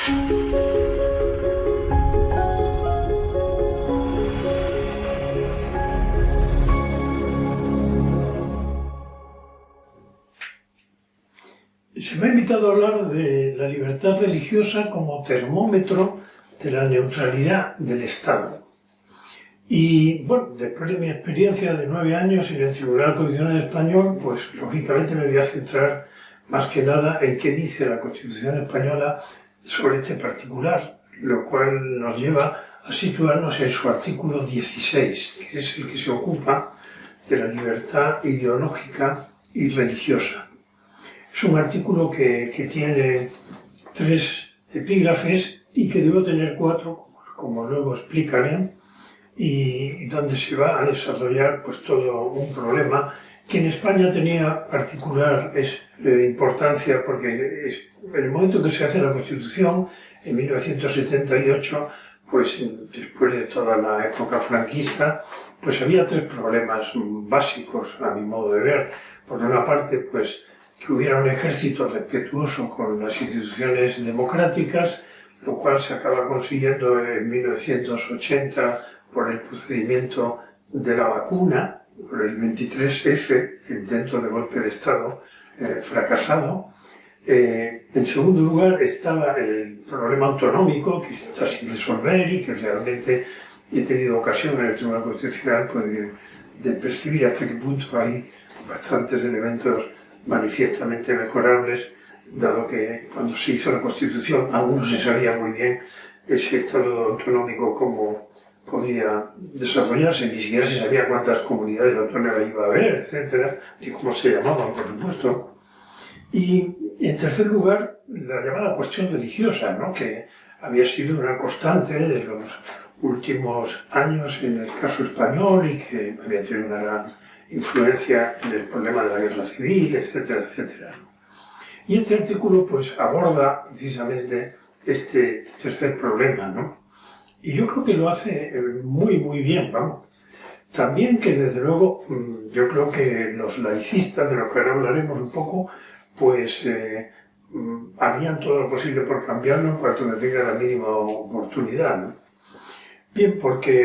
Se me ha invitado a hablar de la libertad religiosa como termómetro de la neutralidad del Estado. Y bueno, después de mi experiencia de 9 años en el Tribunal Constitucional Español, pues lógicamente me voy a centrar más que nada en qué dice la Constitución Española sobre este particular, lo cual nos lleva a situarnos en su artículo 16, que es el que se ocupa de la libertad ideológica y religiosa. Es un artículo que tiene 3 epígrafes y que debe tener 4, como luego explicaré, y donde se va a desarrollar pues todo un problema que en España tenía particular importancia, porque en el momento que se hace la Constitución, en 1978, pues después de toda la época franquista, pues había 3 problemas básicos a mi modo de ver. Por una parte, pues que hubiera un ejército respetuoso con las instituciones democráticas, lo cual se acaba consiguiendo en 1980 por el procedimiento de la vacuna, por el 23F, el intento de golpe de Estado fracasado. En segundo lugar estaba el problema autonómico, que está sin resolver y que realmente he tenido ocasión en el Tribunal Constitucional pues, de percibir hasta qué punto hay bastantes elementos manifiestamente mejorables, dado que cuando se hizo la Constitución aún no se sabía muy bien ese Estado autonómico cómo podría desarrollarse, ni siquiera se sabía cuántas comunidades autónomas iba a haber, etcétera, ni cómo se llamaban, por supuesto. Y en tercer lugar, la llamada cuestión religiosa, ¿no?, que había sido una constante de los últimos años en el caso español y que había tenido una gran influencia en el problema de la guerra civil, etcétera, etcétera. Y este artículo pues aborda precisamente este tercer problema, ¿no? Y yo creo que lo hace muy bien, vamos. También que desde luego, yo creo que los laicistas, de los que ahora hablaremos un poco, pues harían todo lo posible por cambiarlo en cuanto me tenga la mínima oportunidad, ¿no? Bien, porque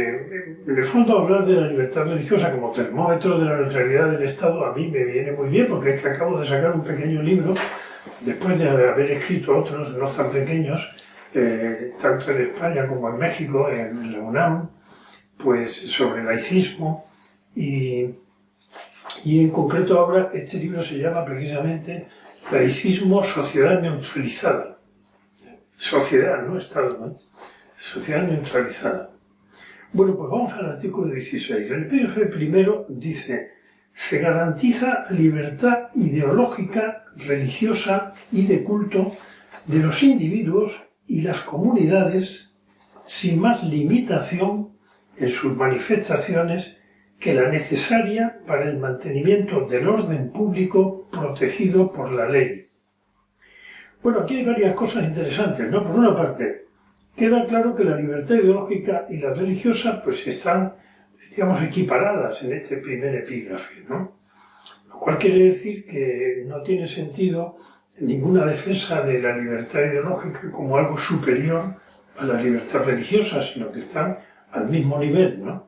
en el fondo hablar de la libertad religiosa como termómetro de la neutralidad del Estado a mí me viene muy bien, porque es que acabo de sacar un pequeño libro, después de haber escrito otros no tan pequeños, tanto en España como en México, en la UNAM, pues sobre laicismo, y en concreto ahora este libro se llama precisamente Laicismo, Sociedad Neutralizada. Sociedad, no Estado, ¿no? Sociedad neutralizada. Bueno, pues vamos al artículo 16. El epígrafe primero dice: se garantiza libertad ideológica, religiosa y de culto de los individuos y las comunidades sin más limitación en sus manifestaciones que la necesaria para el mantenimiento del orden público protegido por la ley. Bueno, aquí hay varias cosas interesantes, ¿no? Por una parte, queda claro que la libertad ideológica y la religiosa pues están, digamos, equiparadas en este primer epígrafe, ¿no? Lo cual quiere decir que no tiene sentido ninguna defensa de la libertad ideológica como algo superior a la libertad religiosa, sino que están al mismo nivel, ¿no?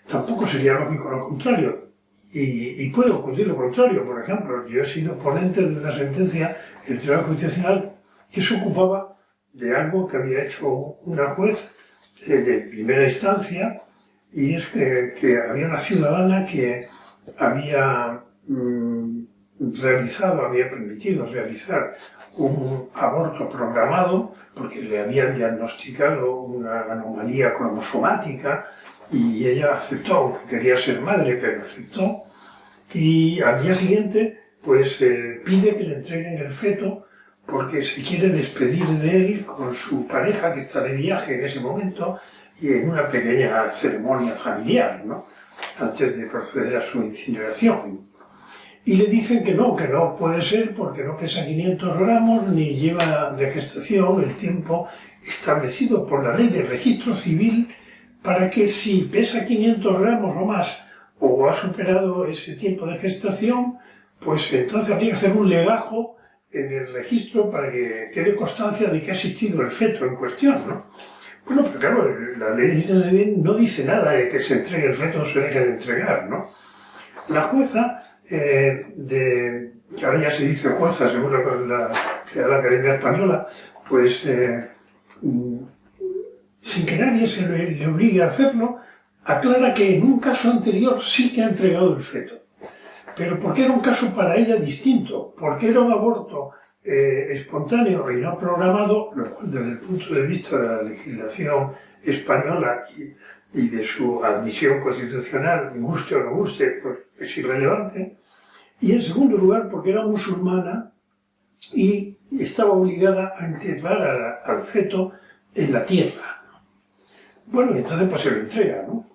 Tampoco sería lógico lo contrario. Y puede ocurrir lo contrario. Por ejemplo, yo he sido ponente de una sentencia en el Tribunal Constitucional que se ocupaba de algo que había hecho una juez de primera instancia, y es que había una ciudadana que había había permitido realizar un aborto programado porque le habían diagnosticado una anomalía cromosomática y ella aceptó, aunque quería ser madre, pero aceptó, y al día siguiente pues pide que le entreguen el feto porque se quiere despedir de él con su pareja que está de viaje en ese momento y en una pequeña ceremonia familiar, ¿no?, antes de proceder a su incineración. Y le dicen que no puede ser porque no pesa 500 gramos ni lleva de gestación el tiempo establecido por la ley de registro civil para que si pesa 500 gramos o más o ha superado ese tiempo de gestación, pues entonces habría que hacer un legajo en el registro para que quede constancia de que ha existido el feto en cuestión, ¿no? Bueno, pero claro, la ley de Ignacio de Bien no dice nada de que se entregue el feto o se deje de entregar, ¿no? La jueza, que ahora ya se dice jueza según la Real Academia Española, pues sin que nadie le obligue a hacerlo, aclara que en un caso anterior sí que ha entregado el feto. Pero porque era un caso para ella distinto, porque era un aborto espontáneo y no programado, lo cual desde el punto de vista de la legislación española y de su admisión constitucional, guste o no guste, pues es irrelevante. Y en segundo lugar, porque era musulmana y estaba obligada a enterrar al feto en la tierra. Bueno, y entonces pues se lo entrega, ¿no?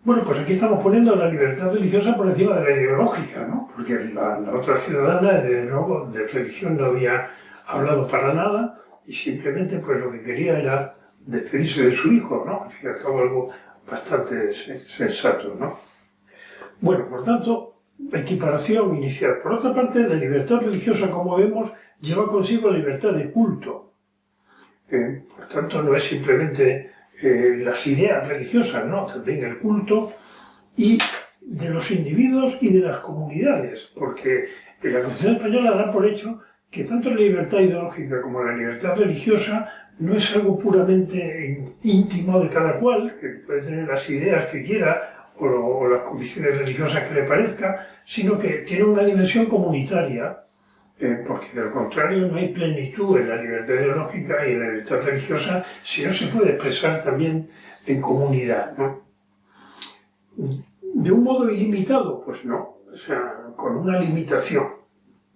Bueno, pues aquí estamos poniendo la libertad religiosa por encima de la ideológica, ¿no? Porque la otra ciudadana, desde luego, de religión no había hablado para nada y simplemente pues lo que quería era despedirse de su hijo, ¿no? Al fin y al cabo algo bastante sensato, ¿no? Bueno, por tanto, equiparación inicial. Por otra parte, la libertad religiosa, como vemos, lleva consigo la libertad de culto. Por tanto, no es simplemente las ideas religiosas, ¿no? También el culto y de los individuos y de las comunidades, porque la Constitución española da por hecho que tanto la libertad ideológica como la libertad religiosa no es algo puramente íntimo de cada cual, que puede tener las ideas que quiera o las convicciones religiosas que le parezca, sino que tiene una dimensión comunitaria, porque de lo contrario no hay plenitud en la libertad ideológica y en la libertad religiosa si no se puede expresar también en comunidad, ¿no? ¿De un modo ilimitado? Pues no, o sea, con una limitación.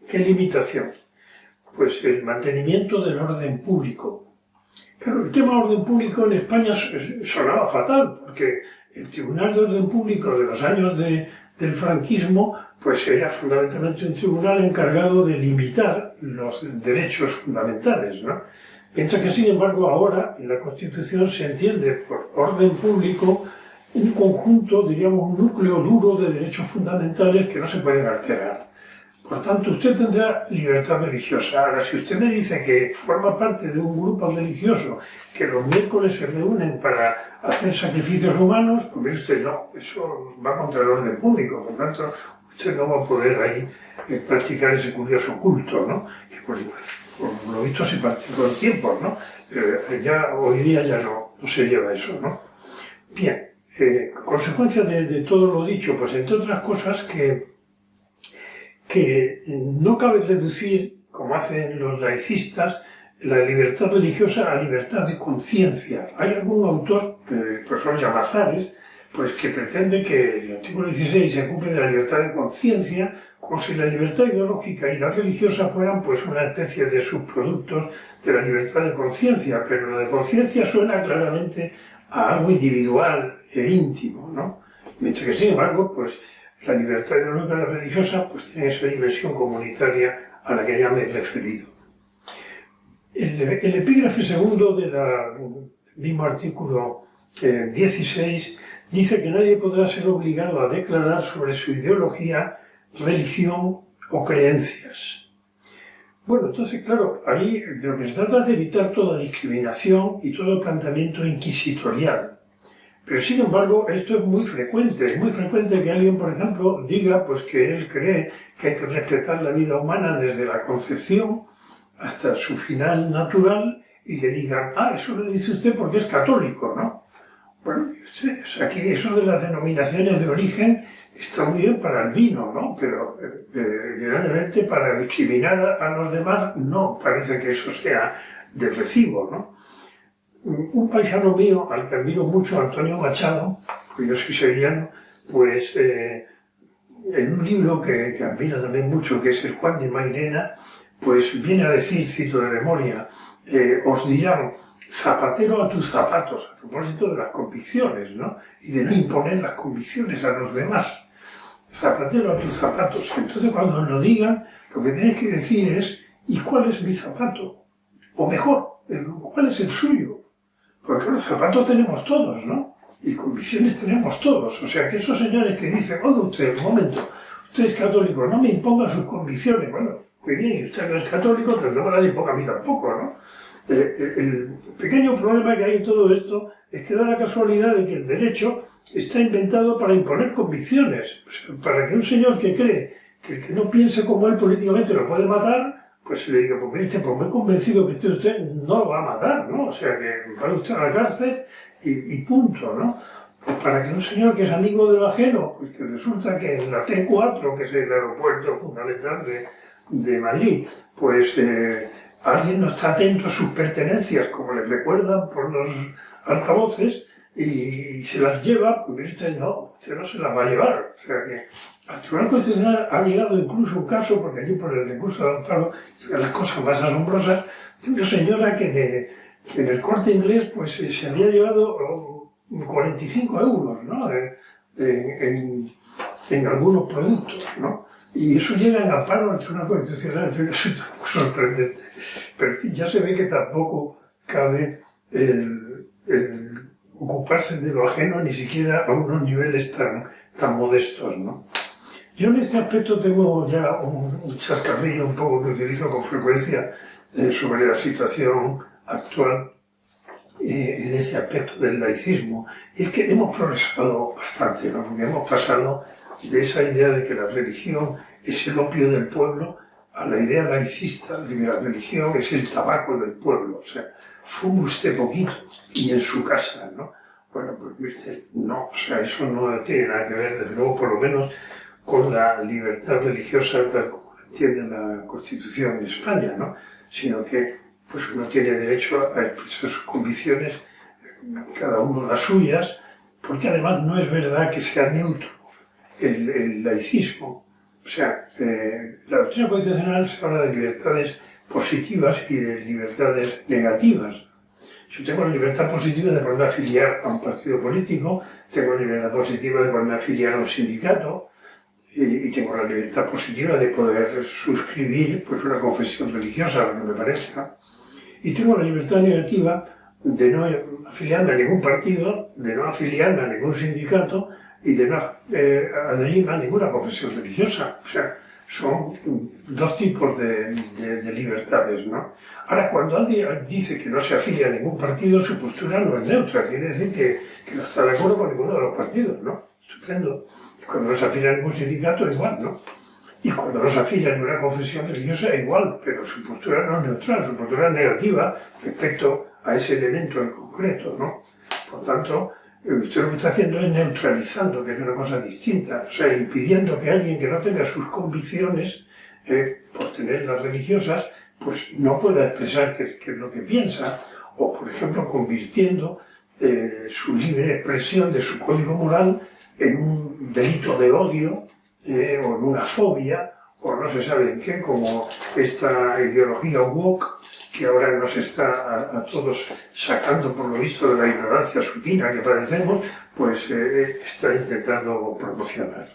¿Qué limitación? Pues el mantenimiento del orden público. Claro, el tema orden público en España sonaba fatal, porque el Tribunal de Orden Público de los años del franquismo pues era fundamentalmente un tribunal encargado de limitar los derechos fundamentales, ¿no? Mientras que, sin embargo, ahora en la Constitución se entiende por orden público un conjunto, diríamos, un núcleo duro de derechos fundamentales que no se pueden alterar. Por tanto, usted tendrá libertad religiosa. Ahora, si usted me dice que forma parte de un grupo religioso que los miércoles se reúnen para hacer sacrificios humanos, pues mire usted, no, eso va contra el orden público. Por tanto, usted no va a poder ahí practicar ese curioso culto, ¿no? Que por lo visto se practicó en tiempos, ¿no? Ya hoy día ya no se lleva eso, ¿no? Bien, consecuencia de todo lo dicho, pues entre otras cosas que no cabe reducir, como hacen los laicistas, la libertad religiosa a libertad de conciencia. Hay algún autor, el profesor Llamazares, pues que pretende que el artículo 16 se ocupe de la libertad de conciencia, como si la libertad ideológica y la religiosa fueran pues una especie de subproductos de la libertad de conciencia, pero la de conciencia suena claramente a algo individual e íntimo, ¿no? Mientras que, sin embargo, pues la libertad ideológica y la religiosa pues tiene esa dimensión comunitaria a la que ya me he referido. El epígrafe segundo del mismo artículo 16 dice que nadie podrá ser obligado a declarar sobre su ideología, religión o creencias. Bueno, entonces, claro, ahí de lo que se trata es de evitar toda discriminación y todo planteamiento inquisitorial. Pero, sin embargo, esto es muy frecuente que alguien, por ejemplo, diga pues, que él cree que hay que respetar la vida humana desde la concepción hasta su final natural y le digan, eso lo dice usted porque es católico, ¿no? Bueno, aquí eso de las denominaciones de origen está muy bien para el vino, ¿no? Pero realmente para discriminar a los demás no parece que eso sea de recibo, ¿no? Un paisano mío, al que admiro mucho, Antonio Machado, porque yo soy sevillano, pues en un libro que admiro también mucho, que es el Juan de Mairena, pues viene a decir, cito de memoria, os dirán zapatero a tus zapatos, a propósito de las convicciones, ¿no? Y de no imponer las convicciones a los demás. Zapatero a tus zapatos. Entonces, cuando lo digan, lo que tenéis que decir es, ¿y cuál es mi zapato? O mejor, ¿cuál es el suyo? Porque los zapatos tenemos todos, ¿no? Y convicciones tenemos todos. O sea, que esos señores que dicen, oye usted, un momento, usted es católico, no me imponga sus convicciones. Bueno, muy bien, y usted no es católico, pero no me la imponga a mí tampoco, ¿no? El pequeño problema que hay en todo esto es que da la casualidad de que el derecho está inventado para imponer convicciones. O sea, para que un señor que cree que el que no piensa como él políticamente lo puede matar, pues se le diga, pues mire usted, pues me he convencido que usted no lo va a matar, ¿no? O sea, que va usted a la cárcel y punto, ¿no? Pues para que un señor que es amigo de lo ajeno, pues que resulta que en la T4, que es el aeropuerto fundamental de Madrid, pues alguien no está atento a sus pertenencias, como les recuerdan por los altavoces, y se las lleva, pues usted no se las va a llevar. O sea que al Tribunal Constitucional ha llegado incluso un caso, porque allí por el recurso de amparo llegan las cosas más asombrosas, de una señora que en el Corte Inglés pues se había llevado 45 euros, ¿no? en algunos productos, ¿no? Y eso llega en amparo al Tribunal Constitucional, en fin, es sorprendente. Pero en fin, ya se ve que tampoco cabe el ocuparse de lo ajeno, ni siquiera a unos niveles tan modestos, ¿no? Yo en este aspecto tengo ya un chascarrillo un poco que utilizo con frecuencia sobre la situación actual en ese aspecto del laicismo. Y es que hemos progresado bastante, ¿no? Porque hemos pasado de esa idea de que la religión es el opio del pueblo a la idea laicista de que la religión es el tabaco del pueblo. O sea, fume usted poquito y en su casa, ¿no? Bueno, pues viste, no, o sea, eso no tiene nada que ver, desde luego, por lo menos, con la libertad religiosa tal como la entiende la Constitución en España, ¿no? Sino que pues uno tiene derecho a expresar sus convicciones, cada uno las suyas, porque además no es verdad que sea neutro el laicismo. O sea, la doctrina constitucional se habla de libertades positivas y de libertades negativas. Yo tengo la libertad positiva de poderme afiliar a un partido político, tengo la libertad positiva de poderme afiliar a un sindicato, y tengo la libertad positiva de poder suscribir pues, una confesión religiosa, lo que me parezca. Y tengo la libertad negativa de no afiliarme a ningún partido, de no afiliarme a ningún sindicato y de no adherirme a ninguna confesión religiosa. O sea, son dos tipos de libertades, ¿no? Ahora, cuando alguien dice que no se afilia a ningún partido, su postura no es neutra, quiere decir que no está de acuerdo con ninguno de los partidos, ¿no? Estupendo. Y cuando no se afilia a ningún sindicato, igual, ¿no? Y cuando no se afilia a ninguna confesión religiosa, igual, pero su postura no es neutral, su postura es negativa respecto a ese elemento en concreto, ¿no? Por tanto, usted lo que está haciendo es neutralizando, que es una cosa distinta, o sea, impidiendo que alguien que no tenga sus convicciones, por tenerlas religiosas, pues no pueda expresar qué es lo que piensa, o por ejemplo convirtiendo su libre expresión de su código moral en un delito de odio, o en una fobia, o no se sabe en qué, como esta ideología woke, que ahora nos está a todos sacando por lo visto de la ignorancia supina que padecemos, pues está intentando promocionar.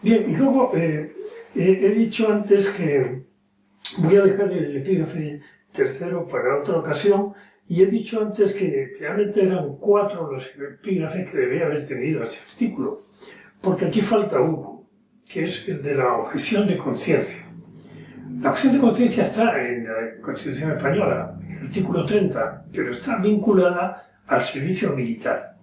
Bien, y luego he dicho antes que voy a dejar el epígrafe tercero para otra ocasión, y he dicho antes que realmente eran 4 los epígrafes que debía haber tenido este artículo, porque aquí falta uno, que es el de la objeción de conciencia. La objeción de conciencia está en la Constitución Española, en el artículo 30, pero está vinculada al servicio militar.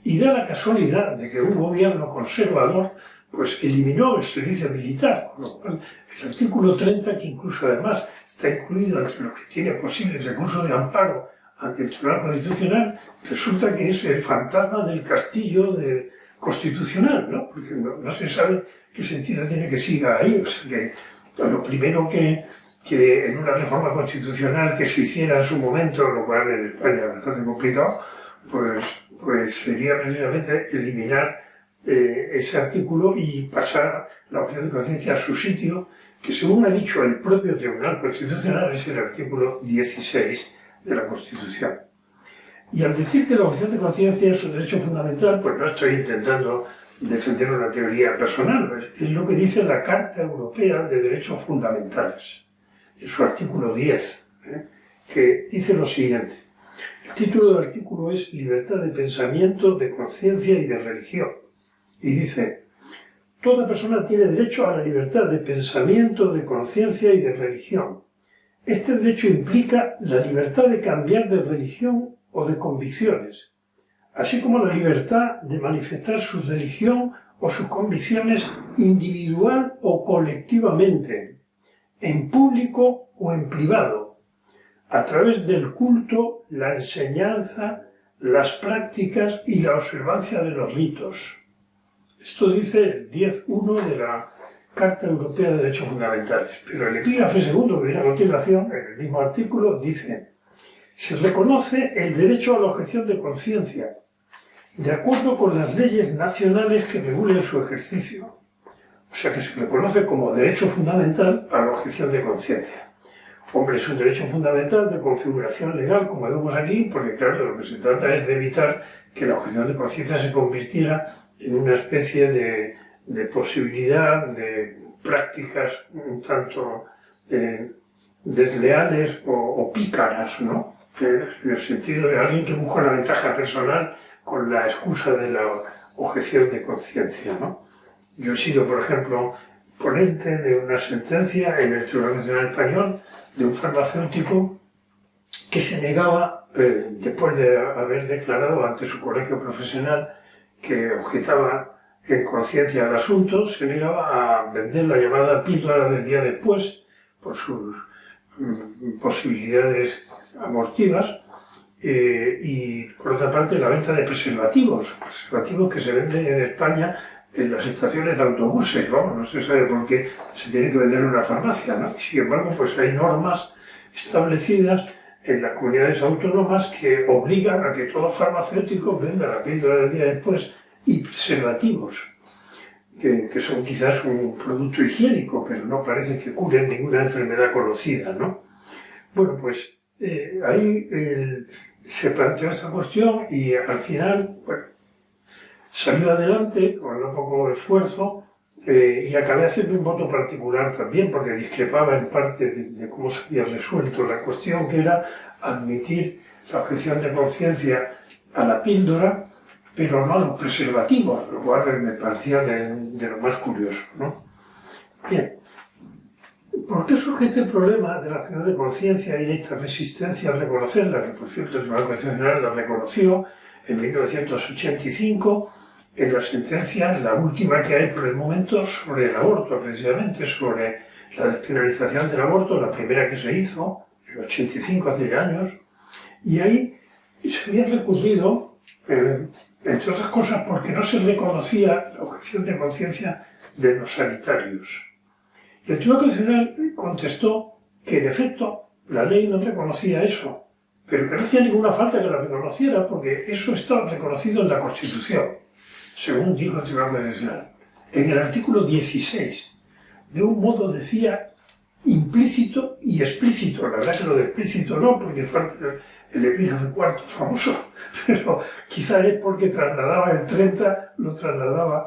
Y da la casualidad de que un gobierno conservador pues eliminó el servicio militar, con lo cual el artículo 30, que incluso además está incluido entre los que tiene posibles recursos de amparo ante el Tribunal Constitucional, resulta que es el fantasma del castillo constitucional, ¿no? Porque no se sabe qué sentido tiene que siga ahí. O sea que lo primero que en una reforma constitucional que se hiciera en su momento, lo cual en España es bastante complicado, pues sería precisamente eliminar ese artículo y pasar la objeción de conciencia a su sitio, que según ha dicho el propio Tribunal Constitucional es el artículo 16 de la Constitución. Y al decir que la objeción de conciencia es un derecho fundamental, pues no estoy intentando defender una teoría personal, es lo que dice la Carta Europea de Derechos Fundamentales, en su artículo 10, que dice lo siguiente. El título del artículo es Libertad de pensamiento, de conciencia y de religión. Y dice, Toda persona tiene derecho a la libertad de pensamiento, de conciencia y de religión. Este derecho implica la libertad de cambiar de religión o de convicciones, así como la libertad de manifestar su religión o sus convicciones individual o colectivamente, en público o en privado, a través del culto, la enseñanza, las prácticas y la observancia de los ritos. Esto dice el 10.1 de la Carta Europea de Derechos Fundamentales. Pero el epígrafe segundo, que viene a continuación, en el mismo artículo, dice: se reconoce el derecho a la objeción de conciencia, de acuerdo con las leyes nacionales que regulen su ejercicio. O sea que se reconoce como derecho fundamental a la objeción de conciencia. Hombre, es un derecho fundamental de configuración legal, como vemos aquí, porque claro, de lo que se trata es de evitar que la objeción de conciencia se convirtiera en una especie de posibilidad de prácticas un tanto desleales o pícaras, ¿no? En el sentido de alguien que busca una ventaja personal con la excusa de la objeción de conciencia, ¿no? Yo he sido, por ejemplo, ponente de una sentencia en el Tribunal Nacional Español de un farmacéutico que se negaba, después de haber declarado ante su colegio profesional que objetaba en conciencia el asunto, se negaba a vender la llamada píldora del día después por sus posibilidades abortivas, y por otra parte la venta de preservativos que se venden en España en las estaciones de autobuses, vamos, no se sabe por qué se tiene que vender en una farmacia, ¿no? Y sin embargo, pues hay normas establecidas en las comunidades autónomas que obligan a que todo farmacéutico venda la píldora del día después y preservativos, que son quizás un producto higiénico, pero no parece que curen ninguna enfermedad conocida, ¿no? Bueno, pues ahí se planteó esta cuestión y al final, bueno, salió adelante con no poco esfuerzo, y acabé haciendo un voto particular también, porque discrepaba en parte de cómo se había resuelto la cuestión, que era admitir la objeción de conciencia a la píldora, pero no a los preservativos, lo cual me parecía de lo más curioso, ¿no? Bien, ¿por qué surge este problema de la objeción de conciencia y esta resistencia a reconocerla? Que por cierto el Tribunal Constitucional la reconoció en 1985 en la sentencia, la última que hay por el momento, sobre el aborto, precisamente, sobre la despenalización del aborto, la primera que se hizo, en el 85, hace ya años, y ahí se había recurrido, entre otras cosas, porque no se reconocía la objeción de conciencia de los sanitarios. Y el Tribunal Constitucional contestó que, en efecto, la ley no reconocía eso, pero que no hacía ninguna falta que la reconociera, porque eso está reconocido en la Constitución, según dijo el Tribunal Constitucional. En el artículo 16, de un modo decía implícito y explícito. La verdad que lo de explícito no, porque falta el epígrafe cuarto famoso, pero quizá es porque trasladaba el 30, lo trasladaba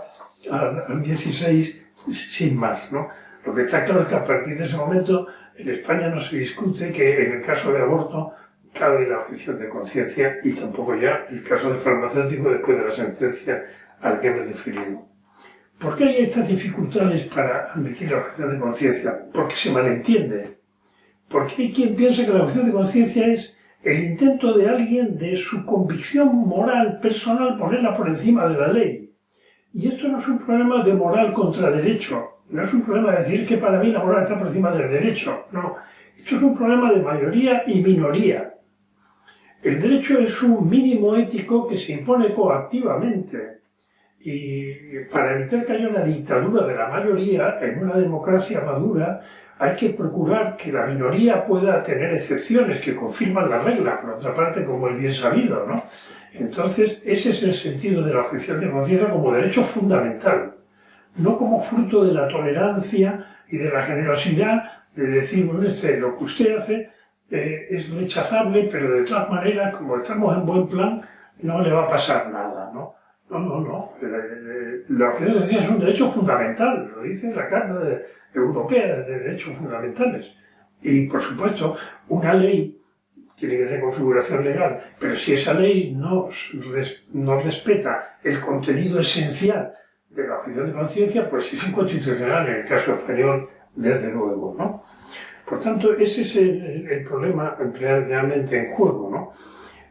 al 16 sin más, ¿no? Lo que está claro es que a partir de ese momento en España no se discute que en el caso de aborto cabe la objeción de conciencia, y tampoco ya el caso del farmacéutico después de la sentencia al que me he referido. ¿Por qué hay estas dificultades para admitir la objeción de conciencia? Porque se malentiende. Porque hay quien piensa que la objeción de conciencia es el intento de alguien de su convicción moral personal ponerla por encima de la ley. Y esto no es un problema de moral contra derecho. No es un problema de decir que para mí la moral está por encima del derecho. No. Esto es un problema de mayoría y minoría. El derecho es un mínimo ético que se impone coactivamente. Y para evitar que haya una dictadura de la mayoría, en una democracia madura, hay que procurar que la minoría pueda tener excepciones que confirman la regla, por otra parte, como es bien sabido, ¿no? Entonces, ese es el sentido de la objeción de conciencia como derecho fundamental, no como fruto de la tolerancia y de la generosidad de decir, bueno, lo que usted hace es rechazable, pero de todas maneras, como estamos en buen plan, no le va a pasar nada, ¿no? No. La objeción de conciencia es un derecho fundamental, lo dice la Carta Europea de Derechos Fundamentales. Y, por supuesto, una ley tiene que tener configuración legal, pero si esa ley no respeta el contenido esencial de la objeción de conciencia, pues es inconstitucional en el caso español, desde luego, ¿no? Por tanto, ese es el problema realmente en juego, ¿no?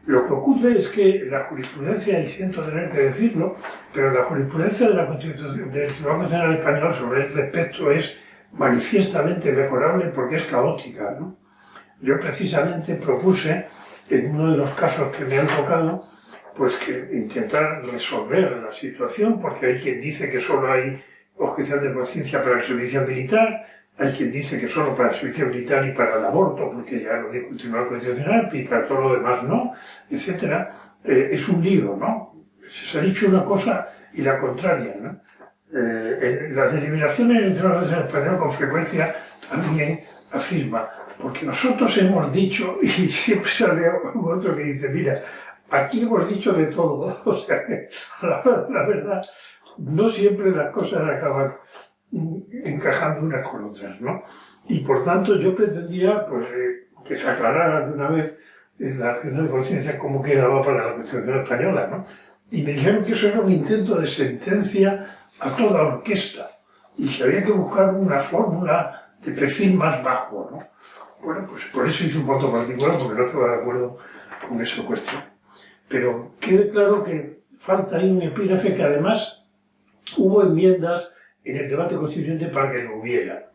Lo que ocurre es que la jurisprudencia, y siento tener que decirlo, pero la jurisprudencia de la Constitución, del Tribunal Constitucional Español sobre este aspecto es manifiestamente mejorable porque es caótica, ¿no? Yo precisamente propuse, en uno de los casos que me han tocado, pues que intentar resolver la situación, porque hay quien dice que solo hay objeción de conciencia para el servicio militar, hay quien dice que solo para el servicio militar y para el aborto, porque ya lo dijo el Tribunal Constitucional, y para todo lo demás no, etc. Es un lío, ¿no? Se ha dicho una cosa y la contraria, ¿no? Las deliberaciones en el Tribunal Constitucional Español con frecuencia también afirma, porque nosotros hemos dicho, y siempre sale otro que dice, mira, aquí hemos dicho de todo, o sea, la verdad, no siempre las cosas acaban encajando unas con otras, ¿no? Y por tanto yo pretendía pues, que se aclarara de una vez la objeción de conciencia cómo quedaba para la Constitución española, ¿no? Y me dijeron que eso era un intento de sentencia a toda orquesta y que había que buscar una fórmula de perfil más bajo, ¿no? Bueno, pues por eso hice un voto particular, porque no estaba de acuerdo con esa cuestión. Pero quede claro que falta ahí un epígrafe que además hubo enmiendas en el debate constituyente para que no hubiera.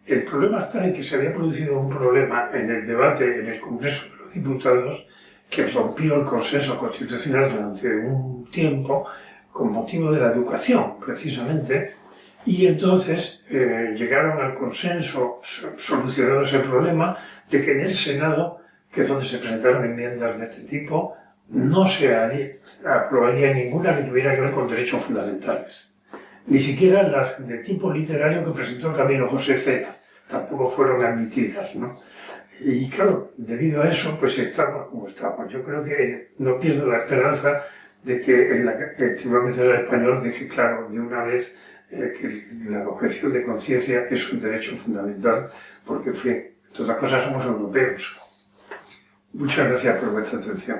El problema está en que se había producido un problema en el debate en el Congreso de los Diputados que rompió el consenso constitucional durante un tiempo con motivo de la educación, precisamente, y entonces llegaron al consenso solucionando ese problema de que en el Senado, que es donde se presentaron enmiendas de este tipo, no se aprobaría ninguna que tuviera que ver con derechos fundamentales. Ni siquiera las de tipo literario que presentó el Camilo José Cela tampoco fueron admitidas, ¿no? Y claro, debido a eso, pues estamos como estamos. Yo creo que no pierdo la esperanza de que el Tribunal Constitucional Español deje claro de una vez que la objeción de conciencia es un derecho fundamental, porque, en fin, en todas las cosas somos europeos. Muchas gracias por vuestra atención.